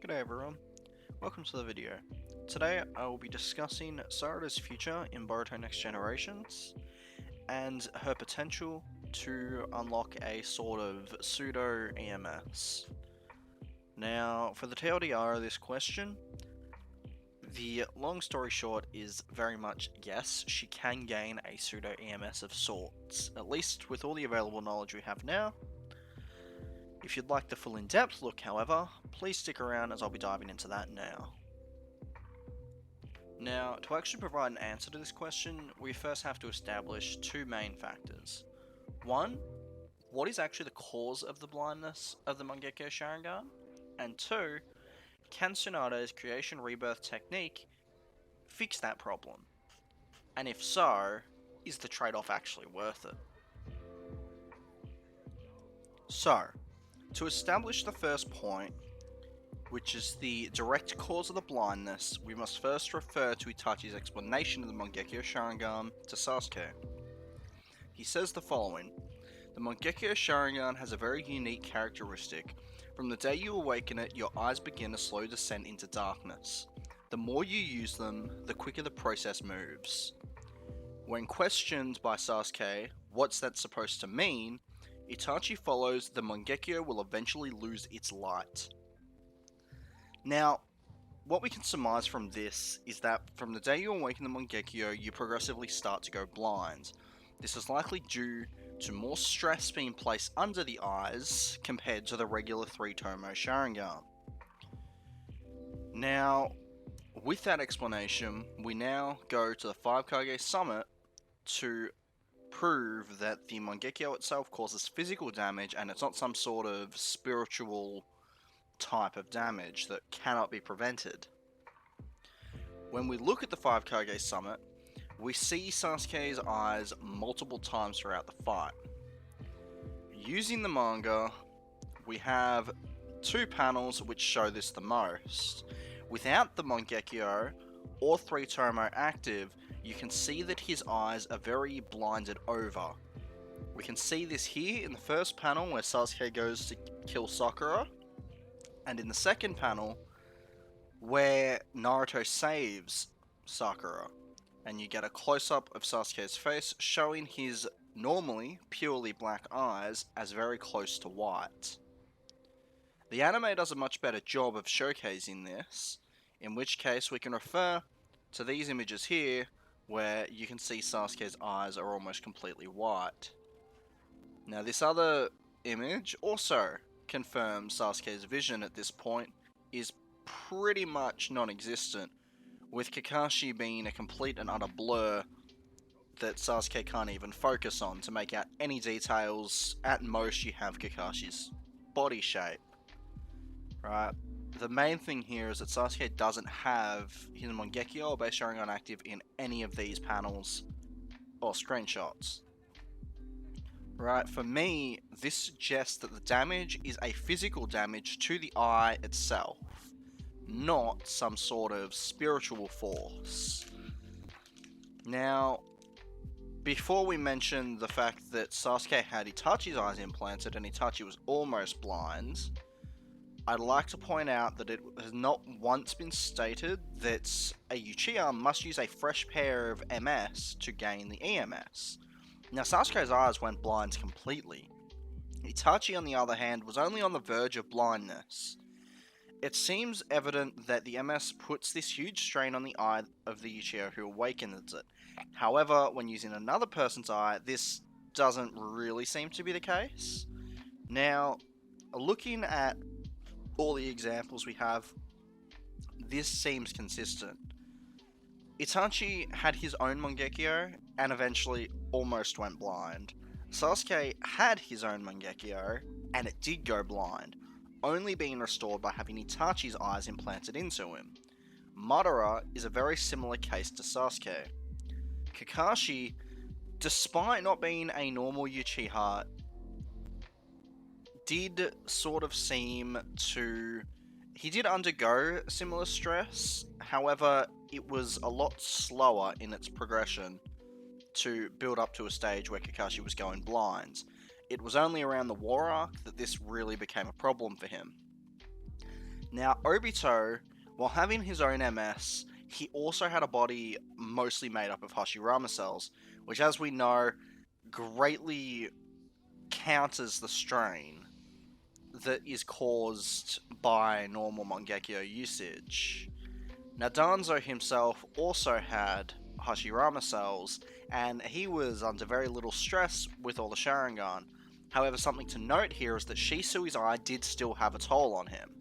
G'day everyone, welcome to the video. Today I will be discussing Sarada's future in Boruto Next Generations and her potential to unlock a sort of pseudo EMS. Now, for the TLDR of this question, the long story short is very much yes, she can gain a pseudo EMS of sorts, at least with all the available knowledge we have now. If you'd like the full in-depth look, however, please stick around as I'll be diving into that now. Now, to actually provide an answer to this question, we first have to establish two main factors. One, what is actually the cause of the blindness of the Mangekyo Sharingan? And two, can Tsunade's creation rebirth technique fix that problem? And if so, is the trade-off actually worth it? So, to establish the first point, which is the direct cause of the blindness, we must first refer to Itachi's explanation of the Mangekyo Sharingan to Sasuke. He says the following: the Mangekyo Sharingan has a very unique characteristic. From the day you awaken it, your eyes begin a slow descent into darkness. The more you use them, the quicker the process moves. When questioned by Sasuke, what's that supposed to mean, Itachi follows the Mangekyo will eventually lose its light. Now, what we can surmise from this is that from the day you awaken the Mangekyo, you progressively start to go blind. This is likely due to more stress being placed under the eyes compared to the regular 3-Tomo Sharingan. Now, with that explanation, we now go to the 5 Kage Summit to prove that the Mangekyo itself causes physical damage and it's not some sort of spiritual type of damage that cannot be prevented. When we look at the 5 Kage Summit, we see Sasuke's eyes multiple times throughout the fight. Using the manga, we have two panels which show this the most. Without the Mangekyo or 3-Tomo active, you can see that his eyes are very blinded over. We can see this here in the first panel where Sasuke goes to kill Sakura, and in the second panel where Naruto saves Sakura, and you get a close-up of Sasuke's face showing his normally purely black eyes as very close to white. The anime does a much better job of showcasing this, in which case we can refer to these images here where you can see Sasuke's eyes are almost completely white. Now this other image also confirms Sasuke's vision at this point is pretty much non-existent, with Kakashi being a complete and utter blur that Sasuke can't even focus on to make out any details. At most you have Kakashi's body shape, right? The main thing here is that Sasuke doesn't have his Mangekyo or Base Sharingan active in any of these panels or screenshots. Right, for me, this suggests that the damage is a physical damage to the eye itself, not some sort of spiritual force. Now, before we mention the fact that Sasuke had Itachi's eyes implanted and Itachi was almost blind, I'd like to point out that it has not once been stated that a Uchiha must use a fresh pair of MS to gain the EMS. Now, Sasuke's eyes went blind completely. Itachi, on the other hand, was only on the verge of blindness. It seems evident that the MS puts this huge strain on the eye of the Uchiha who awakens it. However, when using another person's eye, this doesn't really seem to be the case. Now, looking at all the examples we have, this seems consistent. Itachi had his own Mangekyo and eventually almost went blind. Sasuke had his own Mangekyo and it did go blind, only being restored by having Itachi's eyes implanted into him. Madara is a very similar case to Sasuke. Kakashi, despite not being a normal Uchiha, did sort of seem to... he did undergo similar stress, however, it was a lot slower in its progression to build up to a stage where Kakashi was going blind. It was only around the war arc that this really became a problem for him. Now, Obito, while having his own MS, he also had a body mostly made up of Hashirama cells, which, as we know, greatly counters the strain that is caused by normal Mangekyo usage. Now, Danzo himself also had Hashirama cells, and he was under very little stress with all the Sharingan. However, something to note here is that Shisui's eye did still have a toll on him.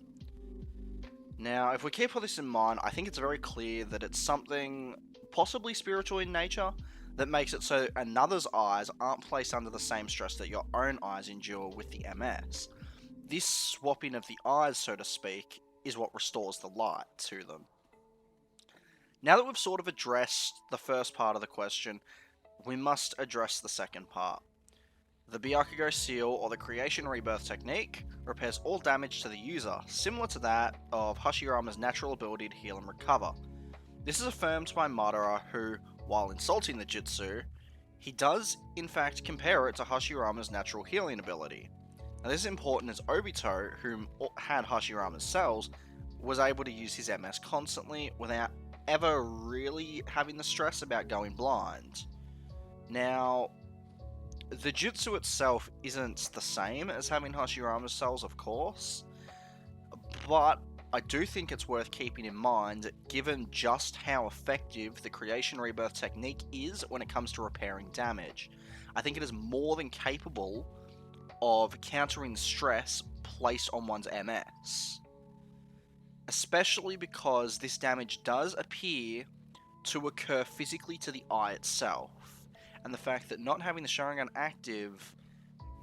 Now, if we keep all this in mind, I think it's very clear that it's something possibly spiritual in nature that makes it so another's eyes aren't placed under the same stress that your own eyes endure with the MS. This swapping of the eyes, so to speak, is what restores the light to them. Now that we've sort of addressed the first part of the question, we must address the second part. The Byakugo Seal, or the Creation Rebirth technique, repairs all damage to the user, similar to that of Hashirama's natural ability to heal and recover. This is affirmed by Madara, who, while insulting the jutsu, he does in fact compare it to Hashirama's natural healing ability. Now this is important as Obito, who had Hashirama's cells, was able to use his MS constantly without ever really having the stress about going blind. Now, the jutsu itself isn't the same as having Hashirama's cells, of course, but I do think it's worth keeping in mind given just how effective the Creation Rebirth technique is when it comes to repairing damage. I think it is more than capable of countering stress placed on one's MS. Especially because this damage does appear to occur physically to the eye itself, and the fact that not having the Sharingan active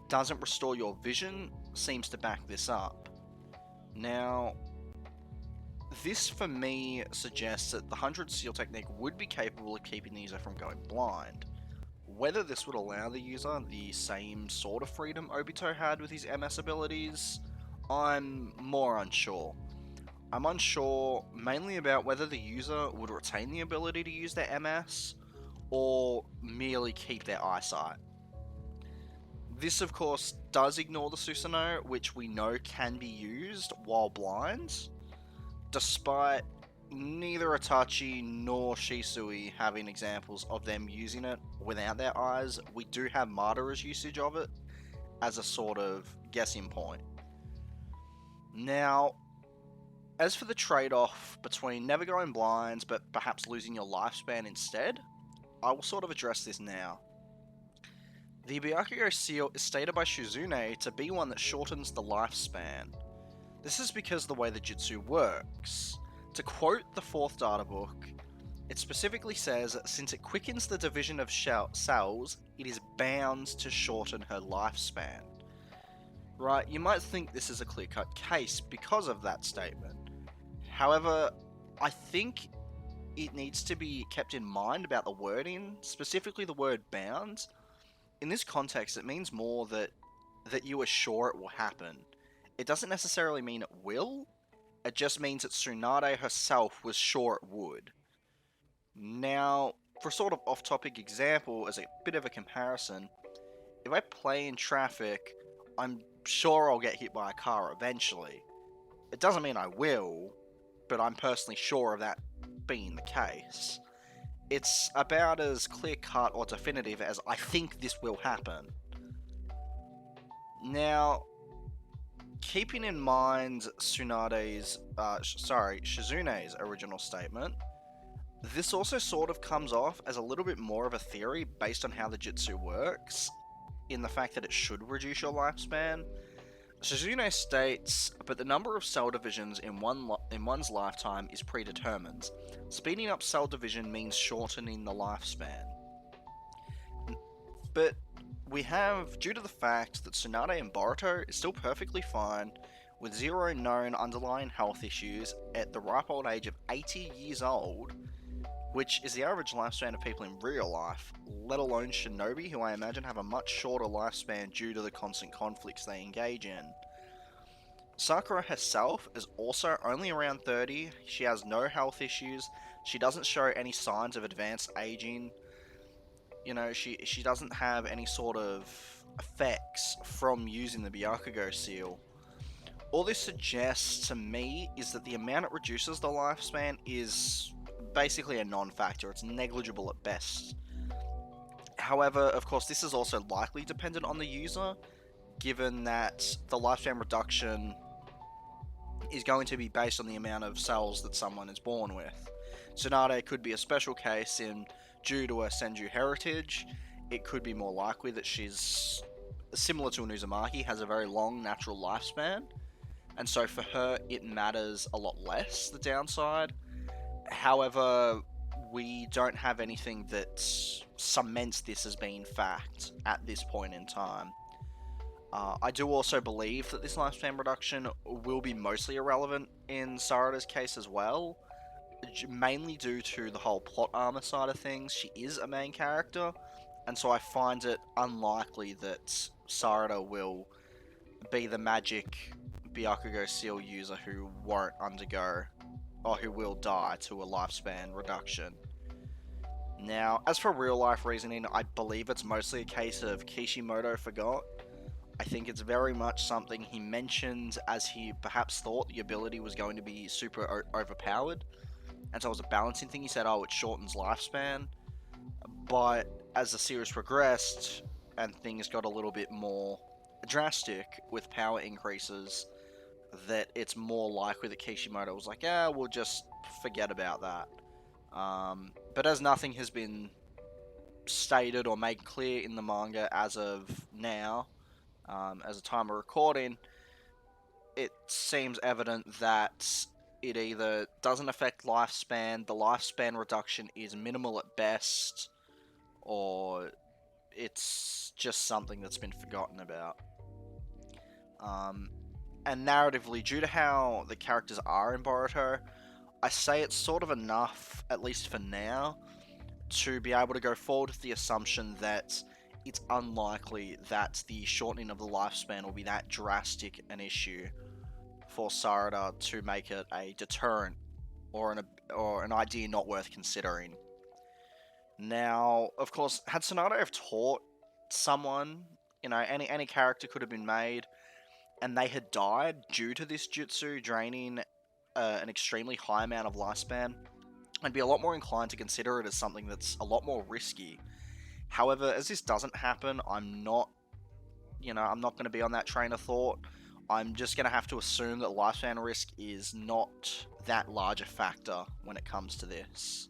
doesn't restore your vision seems to back this up. Now, this for me suggests that the 100 Seal technique would be capable of keeping the user from going blind. Whether this would allow the user the same sort of freedom Obito had with his MS abilities, I'm more unsure. I'm unsure mainly about whether the user would retain the ability to use their MS, or merely keep their eyesight. This of course does ignore the Susanoo, which we know can be used while blind, despite neither Itachi nor Shisui having examples of them using it without their eyes. We do have Madara's usage of it as a sort of guessing point. Now, as for the trade-off between never going blind but perhaps losing your lifespan instead, I will sort of address this now. The Byakugo Seal is stated by Shizune to be one that shortens the lifespan. This is because the way the jutsu works. To quote the 4th data book, it specifically says, since it quickens the division of cells, it is bound to shorten her lifespan. Right, you might think this is a clear-cut case because of that statement. However, I think it needs to be kept in mind about the wording, specifically the word bound. In this context, it means more that you are sure it will happen. It doesn't necessarily mean it will, it just means that Tsunade herself was sure it would. Now, for a sort of off-topic example, as a bit of a comparison, if I play in traffic, I'm sure I'll get hit by a car eventually. It doesn't mean I will, but I'm personally sure of that being the case. It's about as clear-cut or definitive as I think this will happen. Now, keeping in mind Shizune's original statement, this also sort of comes off as a little bit more of a theory based on how the jutsu works, in the fact that it should reduce your lifespan. Shizune states, but the number of cell divisions in one's lifetime is predetermined. Speeding up cell division means shortening the lifespan. But we have, due to the fact that Tsunade and Boruto is still perfectly fine, with 0 known underlying health issues at the ripe old age of 80 years old, which is the average lifespan of people in real life, let alone shinobi, who I imagine have a much shorter lifespan due to the constant conflicts they engage in. Sakura herself is also only around 30, she has no health issues, she doesn't show any signs of advanced aging, you know, she doesn't have any sort of effects from using the Byakugo Seal. All this suggests to me is that the amount it reduces the lifespan is basically a non-factor. It's negligible at best. However, of course, this is also likely dependent on the user, given that the lifespan reduction is going to be based on the amount of cells that someone is born with. Tsunade could be a special case in due to her Senju heritage. It could be more likely that she's similar to an Uzumaki, has a very long natural lifespan, and so for her it matters a lot less, the downside. However, we don't have anything that cements this as being fact at this point in time. I do also believe that this lifespan reduction will be mostly irrelevant in Sarada's case as well, mainly due to the whole plot armor side of things. She is a main character, and so I find it unlikely that Sarada will be the magic Byakugo seal user who won't undergo, or who will die to a lifespan reduction. Now, as for real life reasoning, I believe it's mostly a case of Kishimoto forgot. I think it's very much something he mentioned as he perhaps thought the ability was going to be super overpowered, and so it was a balancing thing. He said, oh, it shortens lifespan, but as the series progressed and things got a little bit more drastic with power increases, that it's more likely that Kishimoto was like, yeah, we'll just forget about that. But as nothing has been stated or made clear in the manga as of now, as a time of recording, it seems evident that it either doesn't affect lifespan, the lifespan reduction is minimal at best, or it's just something that's been forgotten about. And narratively, due to how the characters are in Boruto, I say it's sort of enough, at least for now, to be able to go forward with the assumption that it's unlikely that the shortening of the lifespan will be that drastic an issue for Sarada to make it a deterrent or an idea not worth considering. Now, of course, had Tsunade have taught someone, any character could have been made, and they had died due to this jutsu draining an extremely high amount of lifespan, I'd be a lot more inclined to consider it as something that's a lot more risky. However, as this doesn't happen, I'm not going to be on that train of thought. I'm just going to have to assume that lifespan risk is not that large a factor when it comes to this.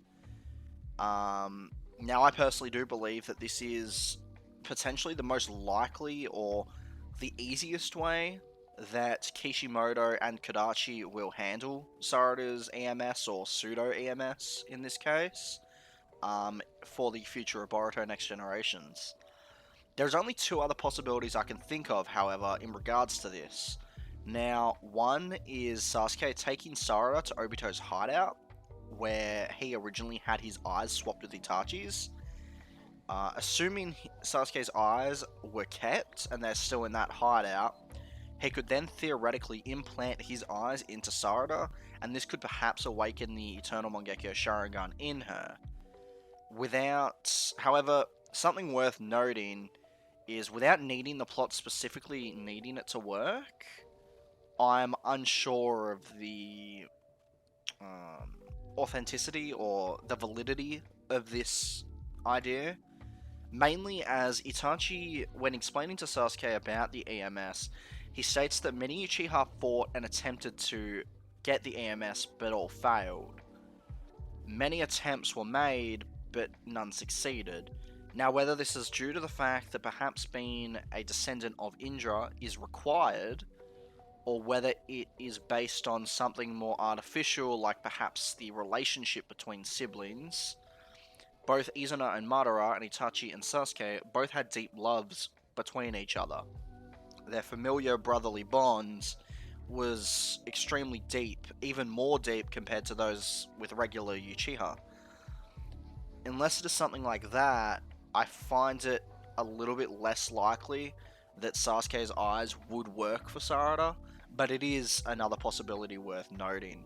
Now, I personally do believe that this is potentially the most likely or the easiest way that Kishimoto and Kodachi will handle Sarada's EMS or pseudo EMS in this case, for the future of Boruto Next Generations. There's only two other possibilities I can think of, however, in regards to this. Now, one is Sasuke taking Sarada to Obito's hideout, where he originally had his eyes swapped with Itachi's. Assuming Sasuke's eyes were kept and they're still in that hideout, he could then theoretically implant his eyes into Sarada, and this could perhaps awaken the Eternal Mangekyo Sharingan in her. However, something worth noting is without needing the plot specifically needing it to work, I'm unsure of the authenticity or the validity of this idea. Mainly as Itachi, when explaining to Sasuke about the EMS, he states that many Uchiha fought and attempted to get the EMS, but all failed. Many attempts were made, but none succeeded. Now, whether this is due to the fact that perhaps being a descendant of Indra is required, or whether it is based on something more artificial, like perhaps the relationship between siblings, both Izuna and Madara and Itachi and Sasuke both had deep loves between each other. Their familiar brotherly bonds was extremely deep, even more deep compared to those with regular Uchiha. Unless it is something like that, I find it a little bit less likely that Sasuke's eyes would work for Sarada, but it is another possibility worth noting.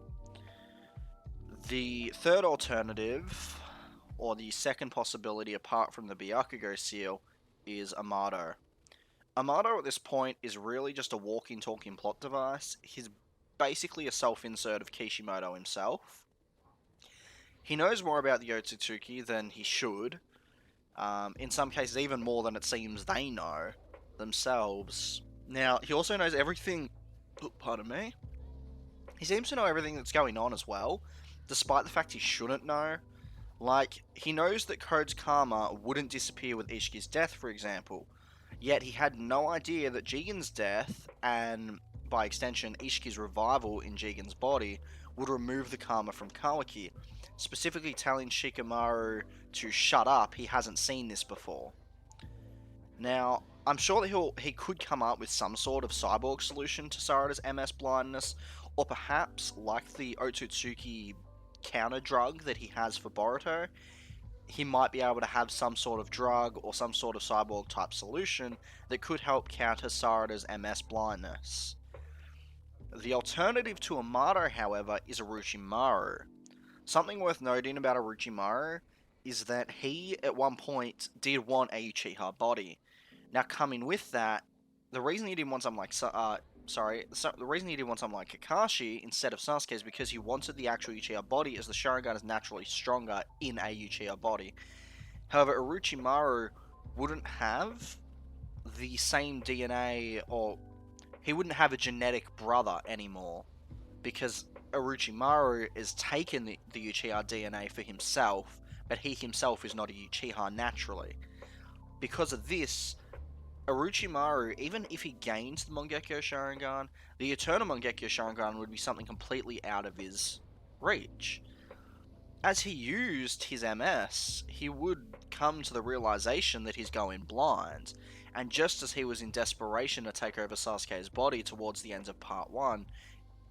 The third alternative, or the second possibility apart from the Byakugo seal, is Amado. Amato at this point is really just a walking, talking plot device. He's basically a self-insert of Kishimoto himself. He knows more about the Otsutsuki than he should. In some cases, even more than it seems they know themselves. Now, he also knows everything. Pardon me. He seems to know everything that's going on as well, despite the fact he shouldn't know. Like, he knows that Code's karma wouldn't disappear with Ishiki's death, for example. Yet he had no idea that Jigen's death, and by extension Ishiki's revival in Jigen's body, would remove the karma from Kawaki, specifically telling Shikamaru to shut up. He hasn't seen this before. Now, I'm sure that he could come up with some sort of cyborg solution to Sarada's MS blindness, or perhaps, like the Otsutsuki counter drug that he has for Boruto, he might be able to have some sort of drug or some sort of cyborg type solution that could help counter Sarada's MS blindness. The alternative to Amato, however, is Orochimaru. Something worth noting about Orochimaru is that he, at one point, did want a Uchiha body. Now, coming with that, the reason he didn't want something like the reason he didn't want something like Kakashi instead of Sasuke is because he wanted the actual Uchiha body, as the Sharingan is naturally stronger in a Uchiha body. However, Orochimaru wouldn't have the same DNA, or he wouldn't have a genetic brother anymore, because Orochimaru has taken the Uchiha DNA for himself, but he himself is not a Uchiha naturally. Because of this, Orochimaru, even if he gains the Mangekyo Sharingan, the Eternal Mangekyo Sharingan would be something completely out of his reach. As he used his MS, he would come to the realization that he's going blind, and just as he was in desperation to take over Sasuke's body towards the end of Part 1,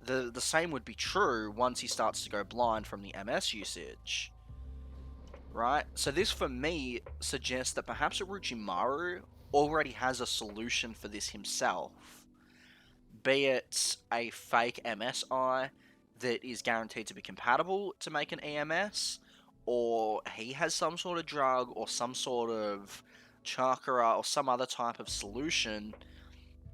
the same would be true once he starts to go blind from the MS usage. Right? So this, for me, suggests that perhaps Orochimaru already has a solution for this himself. Be it a fake MSI that is guaranteed to be compatible to make an EMS, or he has some sort of drug or some sort of chakra or some other type of solution.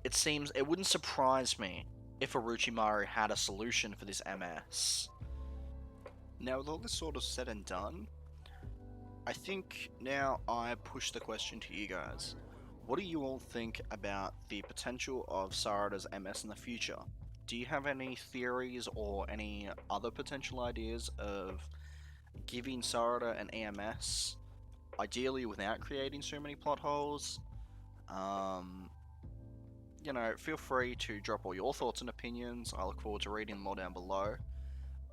It wouldn't surprise me if Orochimaru had a solution for this MS. Now, with all this sort of said and done, I think now I push the question to you guys. What do you all think about the potential of Sarada's MS in the future? Do you have any theories or any other potential ideas of giving Sarada an EMS, ideally without creating so many plot holes? Feel free to drop all your thoughts and opinions. I look forward to reading them all down below.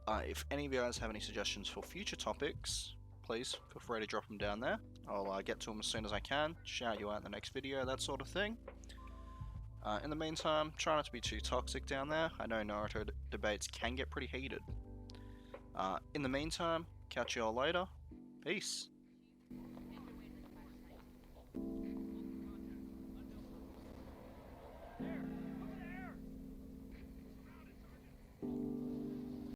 If any of you guys have any suggestions for future topics, please feel free to drop them down there. I'll get to them as soon as I can, shout you out in the next video, that sort of thing. In the meantime, try not to be too toxic down there. I know Naruto debates can get pretty heated. In the meantime, catch you all later. Peace.